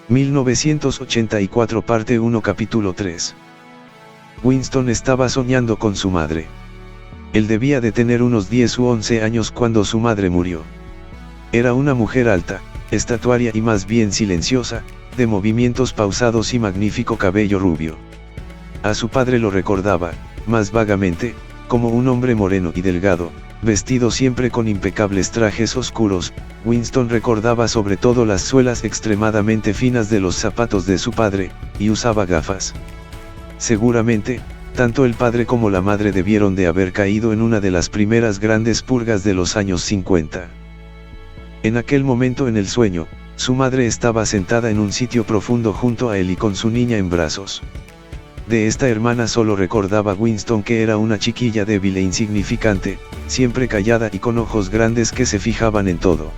1984 parte 1 capítulo 3. Winston estaba soñando con su madre. Él debía de tener unos 10 u 11 años cuando su madre murió. Era una mujer alta, estatuaria y más bien silenciosa, de movimientos pausados y magnífico cabello rubio. A su padre lo recordaba, más vagamente, como un hombre moreno y delgado, vestido siempre con impecables trajes oscuros. Winston recordaba sobre todo las suelas extremadamente finas de los zapatos de su padre, y usaba gafas. Seguramente, tanto el padre como la madre debieron de haber caído en una de las primeras grandes purgas de los años 50. En aquel momento en el sueño, su madre estaba sentada en un sitio profundo junto a él y con su niña en brazos. De esta hermana solo recordaba Winston que era una chiquilla débil e insignificante, siempre callada y con ojos grandes que se fijaban en todo.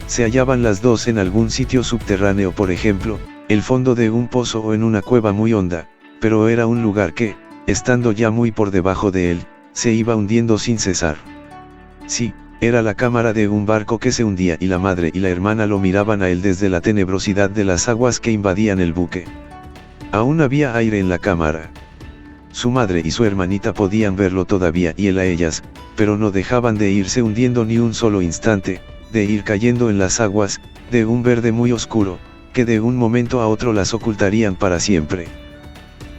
Se hallaban las dos en algún sitio subterráneo, por ejemplo, el fondo de un pozo o en una cueva muy honda, pero era un lugar que, estando ya muy por debajo de él, se iba hundiendo sin cesar. Sí, era la cámara de un barco que se hundía y la madre y la hermana lo miraban a él desde la tenebrosidad de las aguas que invadían el buque. Aún había aire en la cámara. Su madre y su hermanita podían verlo todavía y él a ellas, pero no dejaban de irse hundiendo ni un solo instante, de ir cayendo en las aguas, de un verde muy oscuro, que de un momento a otro las ocultarían para siempre.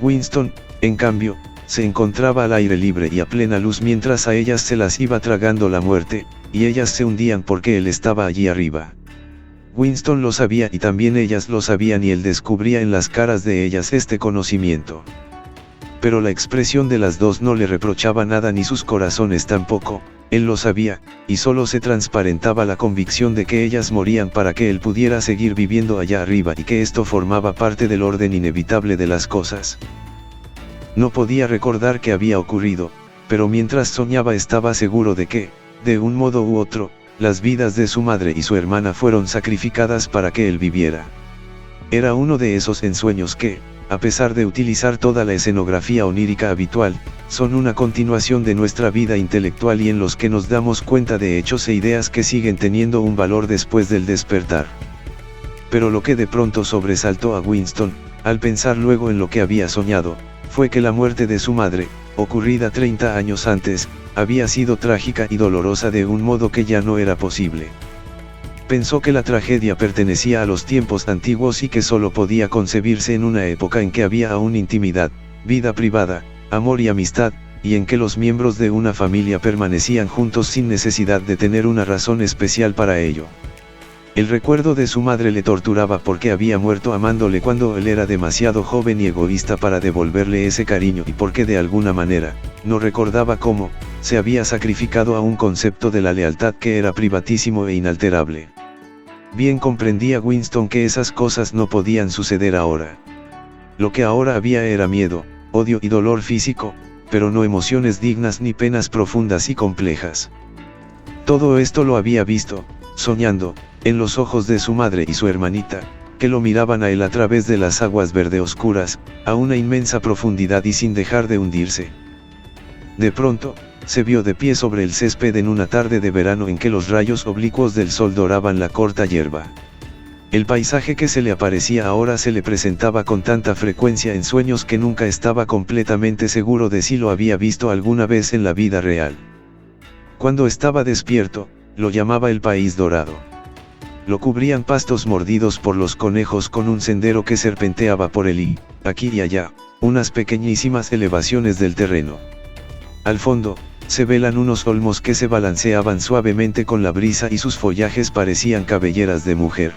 Winston, en cambio, se encontraba al aire libre y a plena luz mientras a ellas se las iba tragando la muerte, y ellas se hundían porque él estaba allí arriba. Winston lo sabía y también ellas lo sabían y él descubría en las caras de ellas este conocimiento. Pero la expresión de las dos no le reprochaba nada ni sus corazones tampoco, él lo sabía, y solo se transparentaba la convicción de que ellas morían para que él pudiera seguir viviendo allá arriba y que esto formaba parte del orden inevitable de las cosas. No podía recordar qué había ocurrido, pero mientras soñaba estaba seguro de que, de un modo u otro, las vidas de su madre y su hermana fueron sacrificadas para que él viviera. Era uno de esos ensueños que, a pesar de utilizar toda la escenografía onírica habitual, son una continuación de nuestra vida intelectual y en los que nos damos cuenta de hechos e ideas que siguen teniendo un valor después del despertar. Pero lo que de pronto sobresaltó a Winston, al pensar luego en lo que había soñado, fue que la muerte de su madre, ocurrida 30 años antes, había sido trágica y dolorosa de un modo que ya no era posible. Pensó que la tragedia pertenecía a los tiempos antiguos y que solo podía concebirse en una época en que había aún intimidad, vida privada, amor y amistad, y en que los miembros de una familia permanecían juntos sin necesidad de tener una razón especial para ello. El recuerdo de su madre le torturaba porque había muerto amándole cuando él era demasiado joven y egoísta para devolverle ese cariño y porque de alguna manera, no recordaba cómo, se había sacrificado a un concepto de la lealtad que era privatísimo e inalterable. Bien comprendía Winston que esas cosas no podían suceder ahora. Lo que ahora había era miedo, odio y dolor físico, pero no emociones dignas ni penas profundas y complejas. Todo esto lo había visto, soñando, en los ojos de su madre y su hermanita, que lo miraban a él a través de las aguas verde oscuras, a una inmensa profundidad y sin dejar de hundirse. De pronto, se vio de pie sobre el césped en una tarde de verano en que los rayos oblicuos del sol doraban la corta hierba. El paisaje que se le aparecía ahora se le presentaba con tanta frecuencia en sueños que nunca estaba completamente seguro de si lo había visto alguna vez en la vida real. Cuando estaba despierto, lo llamaba el país dorado. Lo cubrían pastos mordidos por los conejos con un sendero que serpenteaba por él y, aquí y allá, unas pequeñísimas elevaciones del terreno. Al fondo, se velan unos olmos que se balanceaban suavemente con la brisa y sus follajes parecían cabelleras de mujer.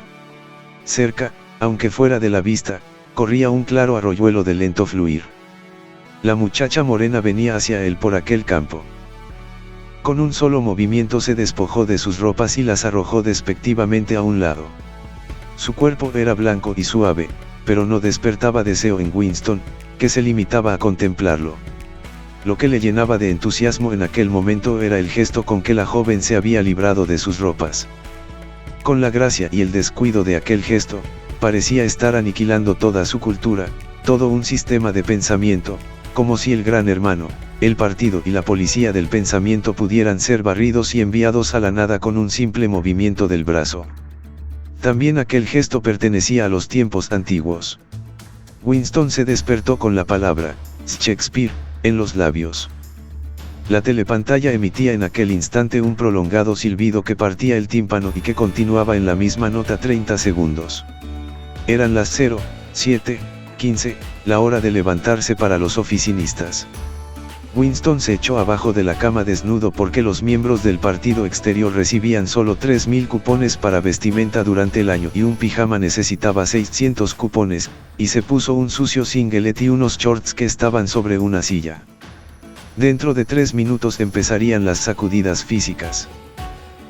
Cerca, aunque fuera de la vista, corría un claro arroyuelo de lento fluir. La muchacha morena venía hacia él por aquel campo. Con un solo movimiento se despojó de sus ropas y las arrojó despectivamente a un lado. Su cuerpo era blanco y suave, pero no despertaba deseo en Winston, que se limitaba a contemplarlo. Lo que le llenaba de entusiasmo en aquel momento era el gesto con que la joven se había librado de sus ropas. Con la gracia y el descuido de aquel gesto, parecía estar aniquilando toda su cultura, todo un sistema de pensamiento, como si el gran hermano, el partido y la policía del pensamiento pudieran ser barridos y enviados a la nada con un simple movimiento del brazo. También aquel gesto pertenecía a los tiempos antiguos. Winston se despertó con la palabra Shakespeare en los labios. La telepantalla emitía en aquel instante un prolongado silbido que partía el tímpano y que continuaba en la misma nota 30 segundos. Eran las 07:15, la hora de levantarse para los oficinistas. Winston se echó abajo de la cama desnudo porque los miembros del partido exterior recibían solo 3.000 cupones para vestimenta durante el año y un pijama necesitaba 600 cupones, y se puso un sucio singlet y unos shorts que estaban sobre una silla. Dentro de 3 minutos empezarían las sacudidas físicas.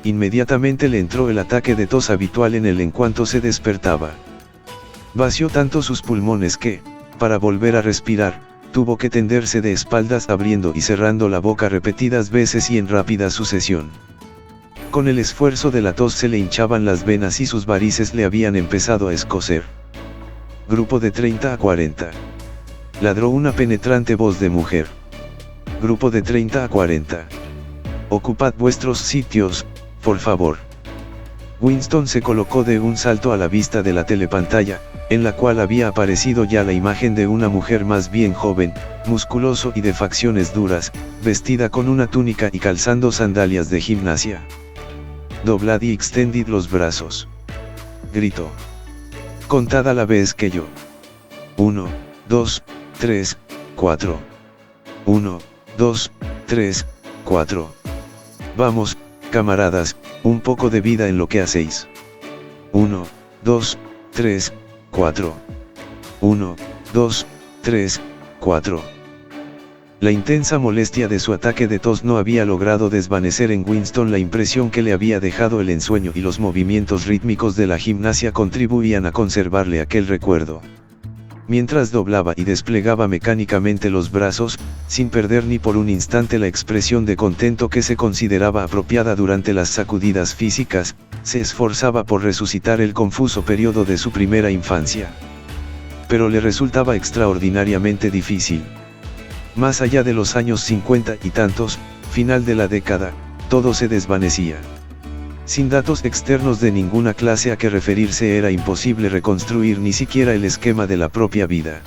Inmediatamente le entró el ataque de tos habitual en cuanto se despertaba. Vació tanto sus pulmones que, para volver a respirar, tuvo que tenderse de espaldas abriendo y cerrando la boca repetidas veces y en rápida sucesión. Con el esfuerzo de la tos se le hinchaban las venas y sus varices le habían empezado a escocer. Grupo de 30 a 40. Ladró una penetrante voz de mujer. Grupo de 30 a 40. Ocupad vuestros sitios, por favor. Winston se colocó de un salto a la vista de la telepantalla, en la cual había aparecido ya la imagen de una mujer más bien joven, musculoso y de facciones duras, vestida con una túnica y calzando sandalias de gimnasia. Doblad y extendid los brazos. Gritó. Contad a la vez que yo. 1, 2, 3, 4. 1, 2, 3, 4. Vamos, camaradas, un poco de vida en lo que hacéis. 1, 2, 3, 4. 1, 2, 3, 4. La intensa molestia de su ataque de tos no había logrado desvanecer en Winston la impresión que le había dejado el ensueño y los movimientos rítmicos de la gimnasia contribuían a conservarle aquel recuerdo. Mientras doblaba y desplegaba mecánicamente los brazos, sin perder ni por un instante la expresión de contento que se consideraba apropiada durante las sacudidas físicas, se esforzaba por resucitar el confuso periodo de su primera infancia. Pero le resultaba extraordinariamente difícil. Más allá de los años 50 y tantos, final de la década, todo se desvanecía. Sin datos externos de ninguna clase a que referirse era imposible reconstruir ni siquiera el esquema de la propia vida.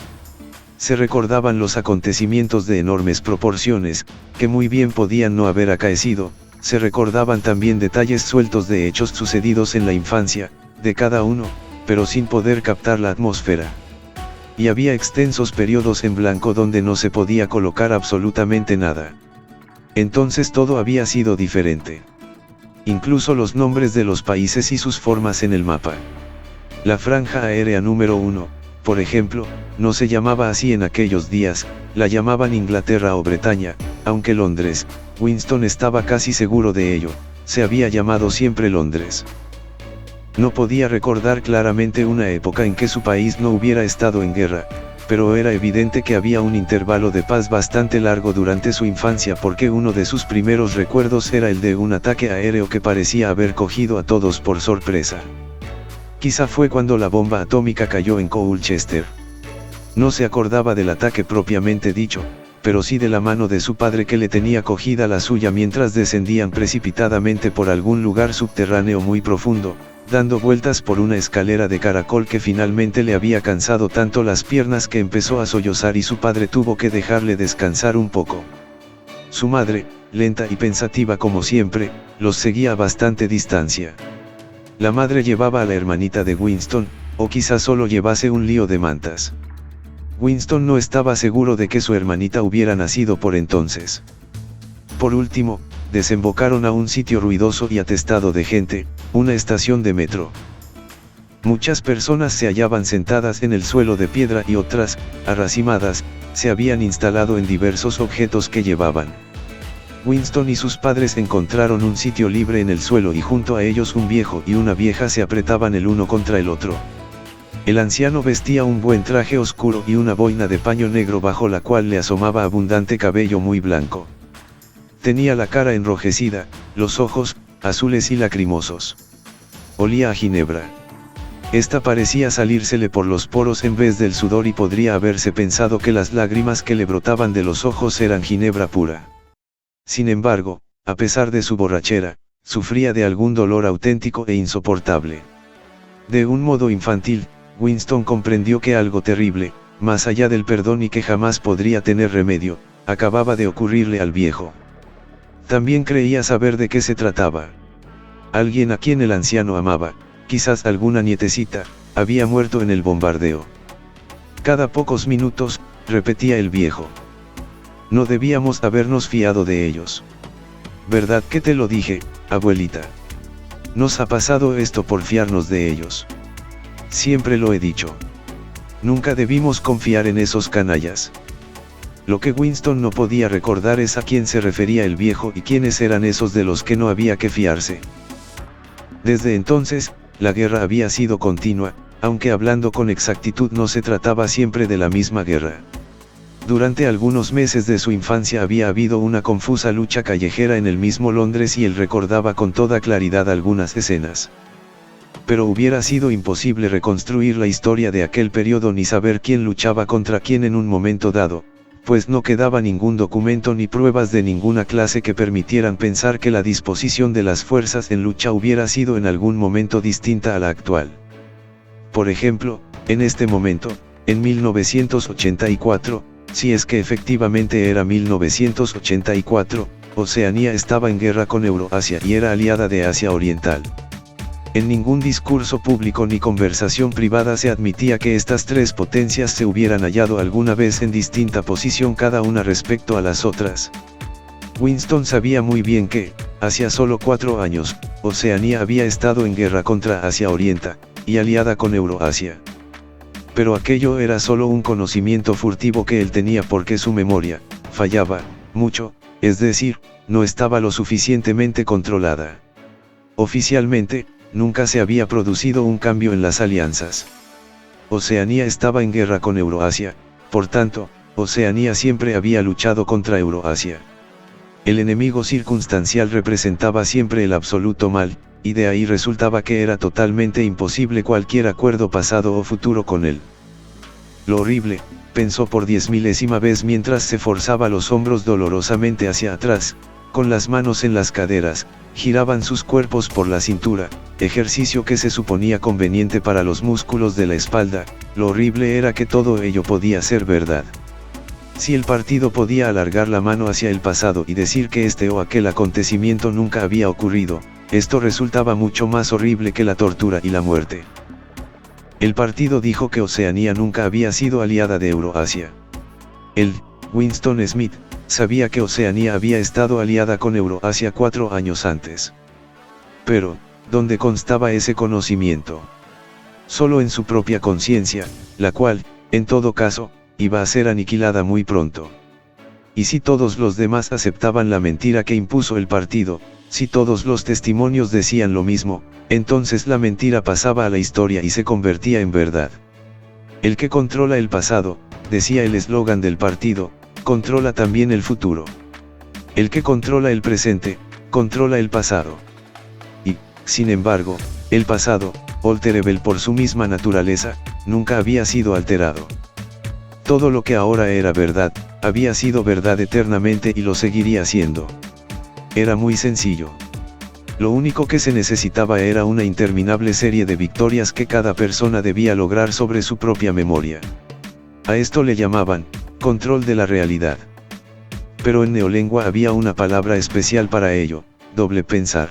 Se recordaban los acontecimientos de enormes proporciones, que muy bien podían no haber acaecido, se recordaban también detalles sueltos de hechos sucedidos en la infancia, de cada uno, pero sin poder captar la atmósfera. Y había extensos periodos en blanco donde no se podía colocar absolutamente nada. Entonces todo había sido diferente. Incluso los nombres de los países y sus formas en el mapa. La franja aérea número 1, por ejemplo, no se llamaba así en aquellos días, la llamaban Inglaterra o Bretaña, aunque Londres, Winston estaba casi seguro de ello, se había llamado siempre Londres. No podía recordar claramente una época en que su país no hubiera estado en guerra, pero era evidente que había un intervalo de paz bastante largo durante su infancia porque uno de sus primeros recuerdos era el de un ataque aéreo que parecía haber cogido a todos por sorpresa. Quizá fue cuando la bomba atómica cayó en Colchester. No se acordaba del ataque propiamente dicho, pero sí de la mano de su padre que le tenía cogida la suya mientras descendían precipitadamente por algún lugar subterráneo muy profundo, dando vueltas por una escalera de caracol que finalmente le había cansado tanto las piernas que empezó a sollozar y su padre tuvo que dejarle descansar un poco. Su madre, lenta y pensativa como siempre, los seguía a bastante distancia. La madre llevaba a la hermanita de Winston, o quizá solo llevase un lío de mantas. Winston no estaba seguro de que su hermanita hubiera nacido por entonces. Por último, desembocaron a un sitio ruidoso y atestado de gente, una estación de metro. Muchas personas se hallaban sentadas en el suelo de piedra y otras, arracimadas, se habían instalado en diversos objetos que llevaban. Winston y sus padres encontraron un sitio libre en el suelo y junto a ellos un viejo y una vieja se apretaban el uno contra el otro. El anciano vestía un buen traje oscuro y una boina de paño negro bajo la cual le asomaba abundante cabello muy blanco. Tenía la cara enrojecida, los ojos, azules y lacrimosos. Olía a ginebra. Esta parecía salírsele por los poros en vez del sudor y podría haberse pensado que las lágrimas que le brotaban de los ojos eran ginebra pura. Sin embargo, a pesar de su borrachera, sufría de algún dolor auténtico e insoportable. De un modo infantil, Winston comprendió que algo terrible, más allá del perdón y que jamás podría tener remedio, acababa de ocurrirle al viejo. También creía saber de qué se trataba. Alguien a quien el anciano amaba, quizás alguna nietecita, había muerto en el bombardeo. Cada pocos minutos, repetía el viejo. No debíamos habernos fiado de ellos. ¿Verdad que te lo dije, abuelita? Nos ha pasado esto por fiarnos de ellos. Siempre lo he dicho. Nunca debimos confiar en esos canallas. Lo que Winston no podía recordar es a quién se refería el viejo y quiénes eran esos de los que no había que fiarse. Desde entonces, la guerra había sido continua, aunque hablando con exactitud no se trataba siempre de la misma guerra. Durante algunos meses de su infancia había habido una confusa lucha callejera en el mismo Londres y él recordaba con toda claridad algunas escenas. Pero hubiera sido imposible reconstruir la historia de aquel periodo ni saber quién luchaba contra quién en un momento dado, pues no quedaba ningún documento ni pruebas de ninguna clase que permitieran pensar que la disposición de las fuerzas en lucha hubiera sido en algún momento distinta a la actual. Por ejemplo, en este momento, en 1984, si es que efectivamente era 1984, Oceanía estaba en guerra con Euroasia y era aliada de Asia Oriental. En ningún discurso público ni conversación privada se admitía que estas tres potencias se hubieran hallado alguna vez en distinta posición cada una respecto a las otras. Winston sabía muy bien que, hacía solo 4 años, Oceanía había estado en guerra contra Asia Oriental, y aliada con Euroasia. Pero aquello era solo un conocimiento furtivo que él tenía porque su memoria fallaba mucho, es decir, no estaba lo suficientemente controlada. Oficialmente, nunca se había producido un cambio en las alianzas. Oceanía estaba en guerra con Euroasia, por tanto, Oceanía siempre había luchado contra Euroasia. El enemigo circunstancial representaba siempre el absoluto mal, y de ahí resultaba que era totalmente imposible cualquier acuerdo pasado o futuro con él. Lo horrible, pensó por 10.000ª vez mientras se forzaba los hombros dolorosamente hacia atrás, con las manos en las caderas, giraban sus cuerpos por la cintura, ejercicio que se suponía conveniente para los músculos de la espalda. Lo horrible era que todo ello podía ser verdad. Si el partido podía alargar la mano hacia el pasado y decir que este o aquel acontecimiento nunca había ocurrido, esto resultaba mucho más horrible que la tortura y la muerte. El partido dijo que Oceanía nunca había sido aliada de Euroasia. Él, Winston Smith, sabía que Oceanía había estado aliada con Euroasia 4 años antes. Pero, ¿dónde constaba ese conocimiento? Solo en su propia conciencia, la cual, en todo caso, iba a ser aniquilada muy pronto. Y si todos los demás aceptaban la mentira que impuso el partido, si todos los testimonios decían lo mismo, entonces la mentira pasaba a la historia y se convertía en verdad. El que controla el pasado, decía el eslogan del partido, controla también el futuro. El que controla el presente, controla el pasado. Y, sin embargo, el pasado, alterable por su misma naturaleza, nunca había sido alterado. Todo lo que ahora era verdad, había sido verdad eternamente y lo seguiría siendo. Era muy sencillo. Lo único que se necesitaba era una interminable serie de victorias que cada persona debía lograr sobre su propia memoria. A esto le llamaban, control de la realidad. Pero en neolengua había una palabra especial para ello, doble pensar.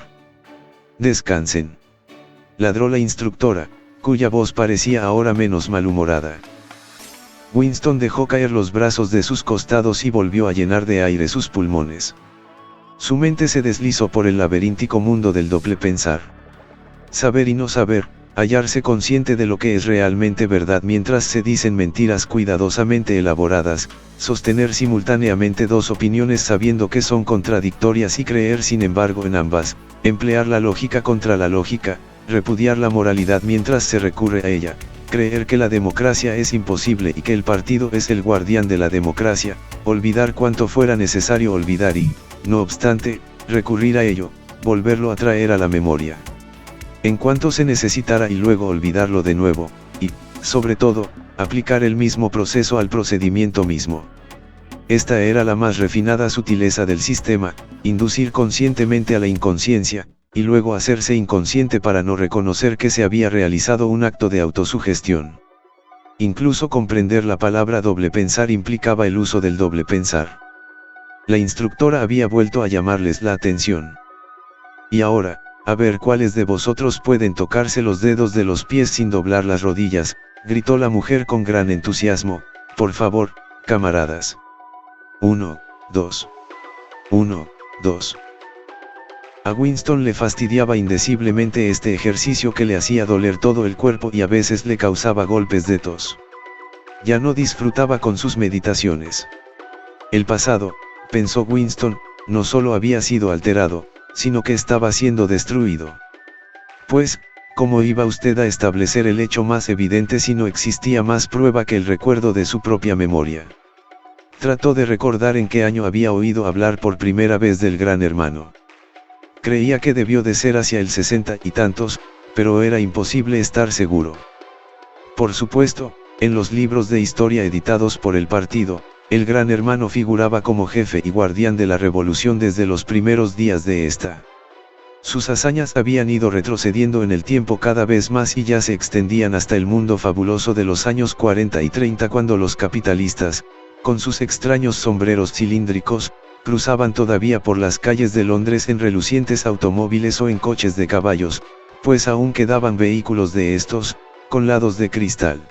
Descansen. Ladró la instructora, cuya voz parecía ahora menos malhumorada. Winston dejó caer los brazos de sus costados y volvió a llenar de aire sus pulmones. Su mente se deslizó por el laberíntico mundo del doble pensar. Saber y no saber, hallarse consciente de lo que es realmente verdad mientras se dicen mentiras cuidadosamente elaboradas, sostener simultáneamente dos opiniones sabiendo que son contradictorias y creer sin embargo en ambas, emplear la lógica contra la lógica, repudiar la moralidad mientras se recurre a ella, creer que la democracia es imposible y que el partido es el guardián de la democracia, olvidar cuanto fuera necesario olvidar y, no obstante, recurrir a ello, volverlo a traer a la memoria. En cuanto se necesitara y luego olvidarlo de nuevo, y, sobre todo, aplicar el mismo proceso al procedimiento mismo. Esta era la más refinada sutileza del sistema, inducir conscientemente a la inconsciencia, y luego hacerse inconsciente para no reconocer que se había realizado un acto de autosugestión. Incluso comprender la palabra doble pensar implicaba el uso del doble pensar. La instructora había vuelto a llamarles la atención. Y ahora, a ver cuáles de vosotros pueden tocarse los dedos de los pies sin doblar las rodillas, gritó la mujer con gran entusiasmo. Por favor, camaradas. 1, 2. 1, 2. A Winston le fastidiaba indeciblemente este ejercicio que le hacía doler todo el cuerpo y a veces le causaba golpes de tos. Ya no disfrutaba con sus meditaciones. El pasado, pensó Winston, no solo había sido alterado, sino que estaba siendo destruido. Pues, ¿cómo iba usted a establecer el hecho más evidente si no existía más prueba que el recuerdo de su propia memoria? Trató de recordar en qué año había oído hablar por primera vez del Gran Hermano. Creía que debió de ser hacia el 60 y tantos, pero era imposible estar seguro. Por supuesto, en los libros de historia editados por el partido, el Gran Hermano figuraba como jefe y guardián de la revolución desde los primeros días de esta. Sus hazañas habían ido retrocediendo en el tiempo cada vez más y ya se extendían hasta el mundo fabuloso de los años 40 y 30 cuando los capitalistas, con sus extraños sombreros cilíndricos, cruzaban todavía por las calles de Londres en relucientes automóviles o en coches de caballos, pues aún quedaban vehículos de estos, con lados de cristal.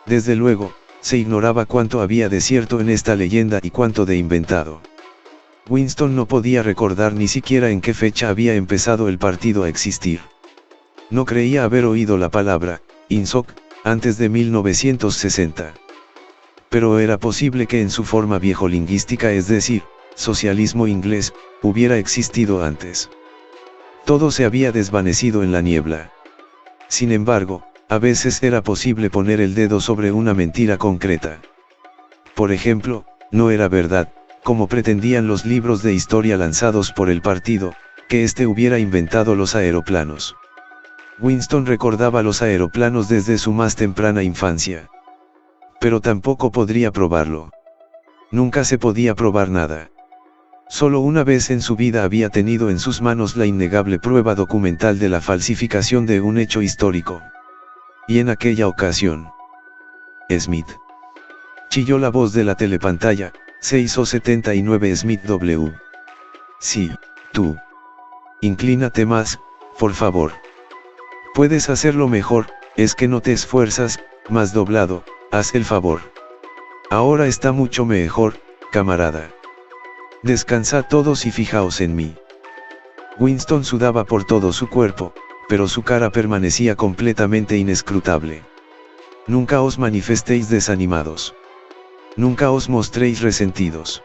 Desde luego, se ignoraba cuánto había de cierto en esta leyenda y cuánto de inventado. Winston no podía recordar ni siquiera en qué fecha había empezado el partido a existir. No creía haber oído la palabra INSOC antes de 1960. Pero era posible que en su forma viejo-lingüística, es decir, socialismo inglés, hubiera existido antes. Todo se había desvanecido en la niebla. Sin embargo, a veces era posible poner el dedo sobre una mentira concreta. Por ejemplo, no era verdad, como pretendían los libros de historia lanzados por el partido, que éste hubiera inventado los aeroplanos. Winston recordaba los aeroplanos desde su más temprana infancia. Pero tampoco podría probarlo. Nunca se podía probar nada. Solo una vez en su vida había tenido en sus manos la innegable prueba documental de la falsificación de un hecho histórico. Y en aquella ocasión, Smith. Chilló la voz de la telepantalla, 6 o 79 Smith W. Sí, tú. Inclínate más, por favor. Puedes hacerlo mejor, es que no te esfuerzas, más doblado, haz el favor. Ahora está mucho mejor, camarada. Descansad todos y fijaos en mí. Winston sudaba por todo su cuerpo, pero su cara permanecía completamente inescrutable. Nunca os manifestéis desanimados. Nunca os mostréis resentidos.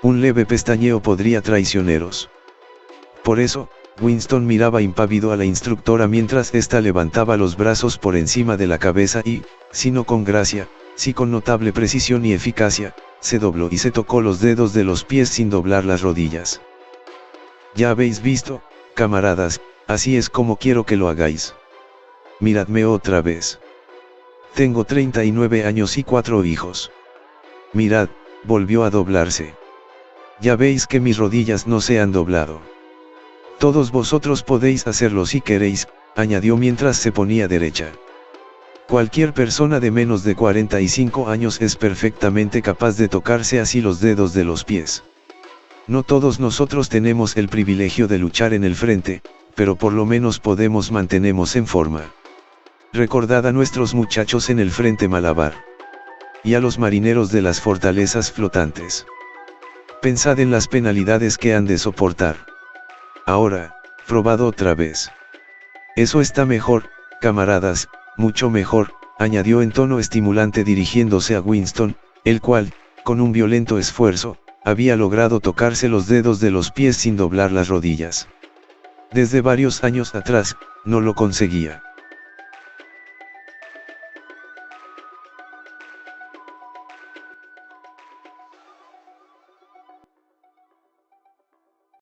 Un leve pestañeo podría traicioneros. Por eso, Winston miraba impávido a la instructora mientras ésta levantaba los brazos por encima de la cabeza y, si no con gracia, si con notable precisión y eficacia, se dobló y se tocó los dedos de los pies sin doblar las rodillas. Ya habéis visto, camaradas, así es como quiero que lo hagáis. Miradme otra vez. Tengo 39 años y 4 hijos. Mirad, volvió a doblarse. Ya veis que mis rodillas no se han doblado. Todos vosotros podéis hacerlo si queréis, añadió mientras se ponía derecha. Cualquier persona de menos de 45 años es perfectamente capaz de tocarse así los dedos de los pies. No todos nosotros tenemos el privilegio de luchar en el frente, pero por lo menos podemos mantenernos en forma. Recordad a nuestros muchachos en el frente Malabar. Y a los marineros de las fortalezas flotantes. Pensad en las penalidades que han de soportar. Ahora, probad otra vez. Eso está mejor, camaradas, mucho mejor, añadió en tono estimulante dirigiéndose a Winston, el cual, con un violento esfuerzo, había logrado tocarse los dedos de los pies sin doblar las rodillas. Desde varios años atrás, no lo conseguía.